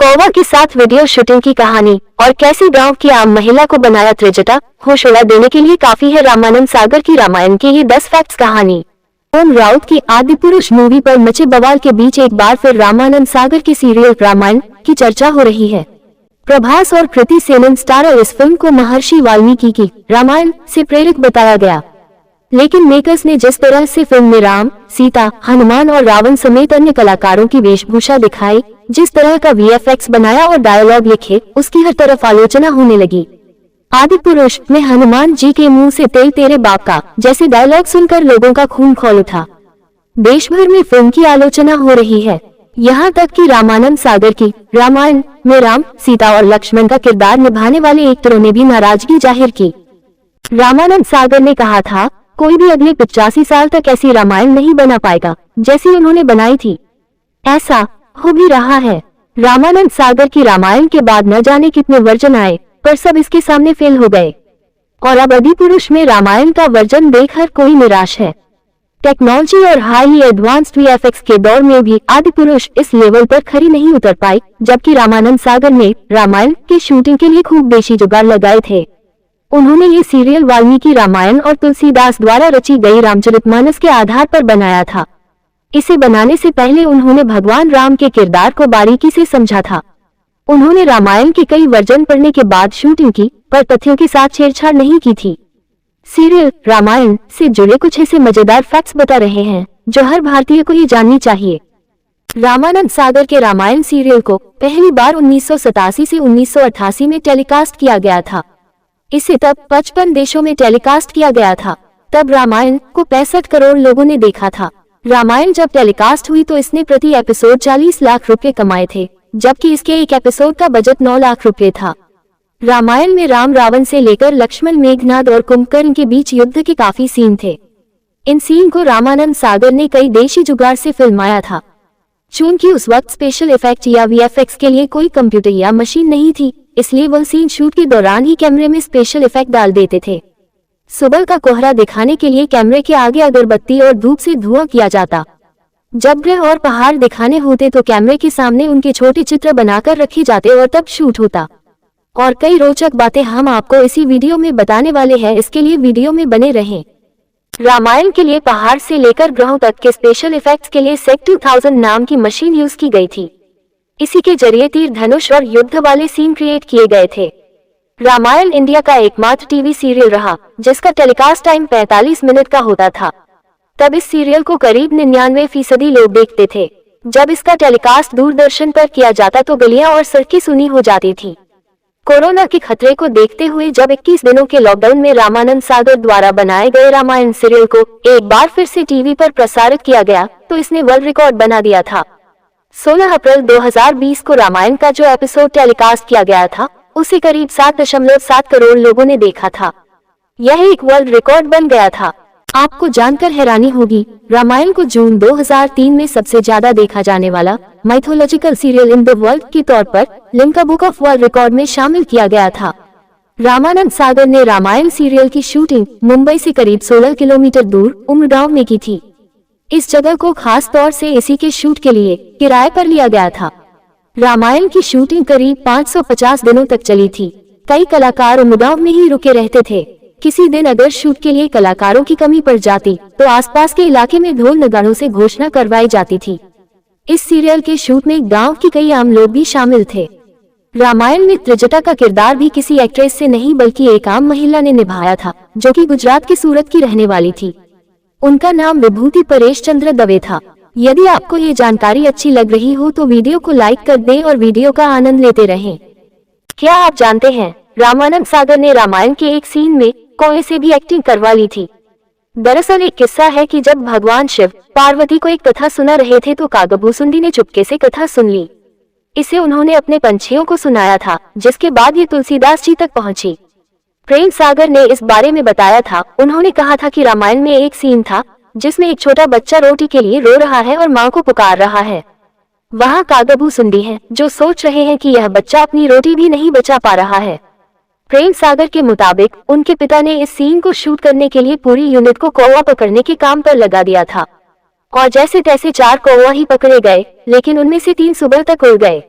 कौवा के साथ वीडियो शूटिंग की कहानी और कैसे गांव की आम महिला को बनाया त्रिजटा, होश उड़ा देने के लिए काफी है रामानंद सागर की रामायण के ये 10 फैक्ट्स कहानी। ओम राउत की आदिपुरुष मूवी पर मचे बवाल के बीच एक बार फिर रामानंद सागर की सीरियल रामायण की चर्चा हो रही है। प्रभास और कृति सेनन स्टारर इस फिल्म को महर्षि वाल्मीकि की रामायण से प्रेरित बताया गया, लेकिन मेकर्स ने जिस तरह से फिल्म में राम, सीता, हनुमान और रावण समेत अन्य कलाकारों की वेशभूषा दिखाई, जिस तरह का वीएफएक्स बनाया और डायलॉग लिखे, उसकी हर तरफ आलोचना होने लगी। आदिपुरुष में हनुमान जी के मुंह से तेल तेरे बाप का जैसे डायलॉग सुनकर लोगों का खून खौल उठा। देश भर में फिल्म की आलोचना हो रही है, यहाँ तक कि रामानंद सागर की रामायण में राम, सीता और लक्ष्मण का किरदार निभाने वाले एक्टरों ने भी नाराजगी जाहिर की। रामानंद सागर ने कहा था, कोई भी अगले 85 साल तक ऐसी रामायण नहीं बना पाएगा जैसी उन्होंने बनाई थी। ऐसा हो भी रहा है। रामानंद सागर की रामायण के बाद न जाने कितने वर्जन आए, पर सब इसके सामने फेल हो गए और अब आदिपुरुष में रामायण का वर्जन देख हर कोई निराश है। टेक्नोलॉजी और हाईली एडवांस्ड वीएफएक्स के दौर में भी आदिपुरुष इस लेवल पर खरी नहीं उतर पाई, जबकि रामानंद सागर ने रामायण की शूटिंग के लिए खूब देशी जुगाड़ लगाए थे। उन्होंने ये सीरियल वाल्मीकि रामायण और तुलसीदास द्वारा रची गई रामचरितमानस के आधार पर बनाया था। इसे बनाने से पहले उन्होंने भगवान राम के किरदार को बारीकी से समझा था। उन्होंने रामायण के कई वर्जन पढ़ने के बाद शूटिंग की, पर तथ्यों के साथ छेड़छाड़ नहीं की थी। सीरियल रामायण से जुड़े कुछ ऐसे मजेदार फैक्ट्स बता रहे हैं जो हर भारतीय को ये जाननी चाहिए। रामानंद सागर के रामायण सीरियल को पहली बार 1987 से 1988 में टेलीकास्ट किया गया था। इसे तब 55 देशों में टेलीकास्ट किया गया था। तब रामायण को 65 करोड़ लोगों ने देखा था। रामायण जब टेलीकास्ट हुई तो इसने प्रति एपिसोड 40 लाख रुपए कमाए थे, जबकि इसके एक एपिसोड का बजट 9 लाख रुपए था। रामायण में राम रावण से लेकर लक्ष्मण मेघनाद और कुंभकर्ण के बीच युद्ध के काफी सीन थे। इन सीन को रामानंद सागर ने कई देशी जुगाड़ से फिल्माया था। चूंकि उस वक्त स्पेशल इफेक्ट या वीएफएक्स के लिए कोई कंप्यूटर या मशीन नहीं थी, इसलिए वह सीन शूट के दौरान ही कैमरे में स्पेशल इफेक्ट डाल देते थे। सुबह का कोहरा दिखाने के लिए कैमरे के आगे अगरबत्ती और धूप से धुआं किया जाता। जब ग्रह और पहाड़ दिखाने होते तो कैमरे के सामने उनके छोटे चित्र बनाकर रखे जाते और तब शूट होता। और कई रोचक बातें हम आपको इसी वीडियो में बताने वाले हैं, इसके लिए वीडियो में बने रहें। रामायण के लिए पहाड़ से लेकर ग्रहों तक के स्पेशल इफेक्ट्स के लिए सेट 2000 नाम की मशीन यूज की गई थी। इसी के जरिए तीर धनुष और युद्ध वाले सीन क्रिएट किए गए थे। रामायण इंडिया का एकमात्र टीवी सीरियल रहा जिसका टेलीकास्ट टाइम 45 मिनट का होता था। तब इस सीरियल को करीब 99% लोग देखते थे। जब इसका टेलीकास्ट दूरदर्शन पर किया जाता तो गलियां और सड़कें सुनी हो जाती थी। कोरोना के खतरे को देखते हुए जब 21 दिनों के लॉकडाउन में रामानंद सागर द्वारा बनाए गए रामायण सीरियल को एक बार फिर से टीवी पर प्रसारित किया गया तो इसने वर्ल्ड रिकॉर्ड बना दिया था। 16 अप्रैल 2020 को रामायण का जो एपिसोड टेलीकास्ट किया गया था उसे करीब 7.7 करोड़ लोगों ने देखा था। यह एक वर्ल्ड रिकॉर्ड बन गया था। आपको जानकर हैरानी होगी, रामायण को जून 2003 में सबसे ज्यादा देखा जाने वाला mythological serial in the world के तौर पर Limca book of world record में शामिल किया गया था। रामानंद सागर ने रामायण सीरियल की शूटिंग मुंबई से करीब 16 किलोमीटर दूर उमरगांव में की थी। इस जगह को खास तौर से इसी के शूट के लिए किराए पर लिया गया था। रामायण की शूटिंग करीब 550 दिनों तक चली थी। कई कलाकार उमरगांव में ही रुके रहते थे। किसी दिन अगर शूट के लिए कलाकारों की कमी पड़ जाती तो आसपास के इलाके में ढोल नगाड़ों से घोषणा करवाई जाती थी। इस सीरियल के शूट में गांव के कई आम लोग भी शामिल थे। रामायण में त्रिजटा का किरदार भी किसी एक्ट्रेस से नहीं बल्कि एक आम महिला ने निभाया था, जो कि गुजरात की सूरत की रहने वाली थी। उनका नाम विभूति परेश चंद्र दवे था। यदि आपको ये जानकारी अच्छी लग रही हो तो वीडियो को लाइक कर दें और वीडियो का आनंद लेते रहें। क्या आप जानते हैं, रामानंद सागर ने रामायण के एक सीन में कौवे से भी एक्टिंग करवा ली थी। दरअसल एक किस्सा है कि जब भगवान शिव पार्वती को एक कथा सुना रहे थे तो कागभूसुंडी ने चुपके से कथा सुन ली। इसे उन्होंने अपने पंछियों को सुनाया था, जिसके बाद ये तुलसीदास जी तक पहुंची। प्रेम सागर ने इस बारे में बताया था, उन्होंने कहा था कि रामायण में एक सीन था जिसमें एक छोटा बच्चा रोटी के लिए रो रहा है और माँ को पुकार रहा है। वहाँ कागभूसुंडी है जो सोच रहे हैं कि यह बच्चा अपनी रोटी भी नहीं बचा पा रहा है। प्रेम सागर के मुताबिक उनके पिता ने इस सीन को शूट करने के लिए पूरी यूनिट को कौवा पकड़ने के काम पर लगा दिया था और जैसे तैसे 4 कौवा ही पकड़े गए, लेकिन उनमें से 3 सुबह तक उड़ गए।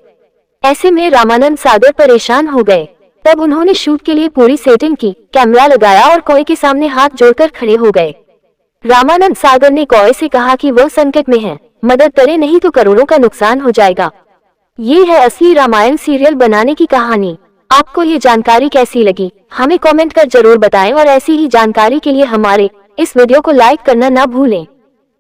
ऐसे में रामानंद सागर परेशान हो गए। तब उन्होंने शूट के लिए पूरी सेटिंग की, कैमरा लगाया और कोई के सामने हाथ जोड़कर खड़े हो गए। रामानंद सागर ने कोई से कहा कि वो संकट में है, मदद करे नहीं तो करोड़ों का नुकसान हो जाएगा। ये है असली रामायण सीरियल बनाने की कहानी। आपको ये जानकारी कैसी लगी हमें कमेंट कर जरूर बताएं और ऐसी ही जानकारी के लिए हमारे इस वीडियो को लाइक करना ना भूलें।